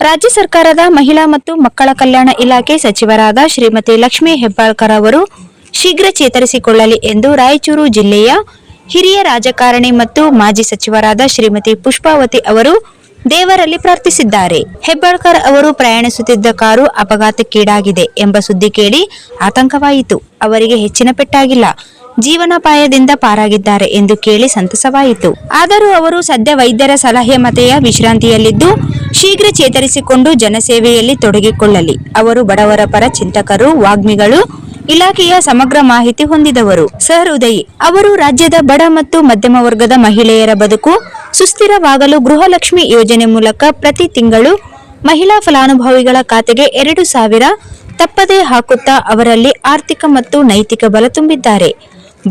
ರಾಜ್ಯ ಸರ್ಕಾರದ ಮಹಿಳಾ ಮತ್ತು ಮಕ್ಕಳ ಕಲ್ಯಾಣ ಇಲಾಖೆ ಸಚಿವರಾದ ಶ್ರೀಮತಿ ಲಕ್ಷ್ಮೀ ಹೆಬ್ಬಾಳ್ಕರ್ ಅವರು ಶೀಘ್ರ ಚೇತರಿಸಿಕೊಳ್ಳಲಿ ಎಂದು ರಾಯಚೂರು ಜಿಲ್ಲೆಯ ಹಿರಿಯ ರಾಜಕಾರಣಿ ಮತ್ತು ಮಾಜಿ ಸಚಿವರಾದ ಶ್ರೀಮತಿ ಪುಷ್ಪಾವತಿ ಅವರು ದೇವರಲ್ಲಿ ಪ್ರಾರ್ಥಿಸಿದ್ದಾರೆ. ಹೆಬ್ಬಾಳ್ಕರ್ ಅವರು ಪ್ರಯಾಣಿಸುತ್ತಿದ್ದ ಕಾರು ಅಪಘಾತಕ್ಕೀಡಾಗಿದೆ ಎಂಬ ಸುದ್ದಿ ಕೇಳಿ ಆತಂಕವಾಯಿತು. ಅವರಿಗೆ ಹೆಚ್ಚಿನ ಪೆಟ್ಟಾಗಿಲ್ಲ, ಜೀವನಾಪಾಯದಿಂದ ಪಾರಾಗಿದ್ದಾರೆ ಎಂದು ಕೇಳಿ ಸಂತಸವಾಯಿತು. ಆದರೂ ಅವರು ಸದ್ಯ ವೈದ್ಯರ ಸಲಹೆ ಮತೆಯ ವಿಶ್ರಾಂತಿಯಲ್ಲಿದ್ದು ಶೀಘ್ರ ಚೇತರಿಸಿಕೊಂಡು ಜನಸೇವೆಯಲ್ಲಿ ತೊಡಗಿಕೊಳ್ಳಲಿ. ಅವರು ಬಡವರ ಪರ ಚಿಂತಕರು, ವಾಗ್ಮಿಗಳು, ಇಲಾಖೆಯ ಸಮಗ್ರ ಮಾಹಿತಿ ಹೊಂದಿದವರು, ಸಹೃದಯಿ. ಅವರು ರಾಜ್ಯದ ಬಡ ಮತ್ತು ಮಧ್ಯಮ ವರ್ಗದ ಮಹಿಳೆಯರ ಬದುಕು ಸುಸ್ಥಿರವಾಗಲು ಗೃಹಲಕ್ಷ್ಮಿ ಯೋಜನೆ ಮೂಲಕ ಪ್ರತಿ ತಿಂಗಳು ಮಹಿಳಾ ಫಲಾನುಭವಿಗಳ ಖಾತೆಗೆ 2,000 ತಪ್ಪದೇ ಹಾಕುತ್ತಾ ಅವರಲ್ಲಿ ಆರ್ಥಿಕ ಮತ್ತು ನೈತಿಕ ಬಲ ತುಂಬಿದ್ದಾರೆ.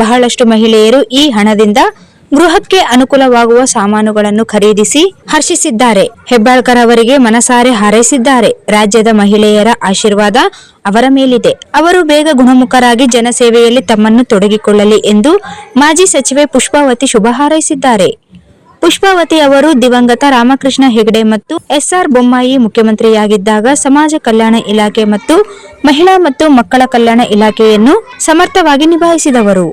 ಬಹಳಷ್ಟು ಮಹಿಳೆಯರು ಈ ಹಣದಿಂದ ಗೃಹಕ್ಕೆ ಅನುಕೂಲವಾಗುವ ಸಾಮಾನುಗಳನ್ನು ಖರೀದಿಸಿ ಹರ್ಷಿಸಿದ್ದಾರೆ. ಹೆಬ್ಬಾಳ್ಕರ್ ಅವರಿಗೆ ಮನಸಾರೆ ಹಾರೈಸಿದ್ದಾರೆ. ರಾಜ್ಯದ ಮಹಿಳೆಯರ ಆಶೀರ್ವಾದ ಅವರ ಮೇಲಿದೆ. ಅವರು ಬೇಗ ಗುಣಮುಖರಾಗಿ ಜನಸೇವೆಯಲ್ಲಿ ತಮ್ಮನ್ನು ತೊಡಗಿಕೊಳ್ಳಲಿ ಎಂದು ಮಾಜಿ ಸಚಿವೆ ಪುಷ್ಪಾವತಿ ಶುಭ ಹಾರೈಸಿದ್ದಾರೆ. ಪುಷ್ಪಾವತಿ ಅವರು ದಿವಂಗತ ರಾಮಕೃಷ್ಣ ಹೆಗಡೆ ಮತ್ತು ಎಸ್.ಆರ್. ಬೊಮ್ಮಾಯಿ ಮುಖ್ಯಮಂತ್ರಿಯಾಗಿದ್ದಾಗ ಸಮಾಜ ಕಲ್ಯಾಣ ಇಲಾಖೆ ಮತ್ತು ಮಹಿಳಾ ಮತ್ತು ಮಕ್ಕಳ ಕಲ್ಯಾಣ ಇಲಾಖೆಯನ್ನು ಸಮರ್ಥವಾಗಿ ನಿಭಾಯಿಸಿದವರು.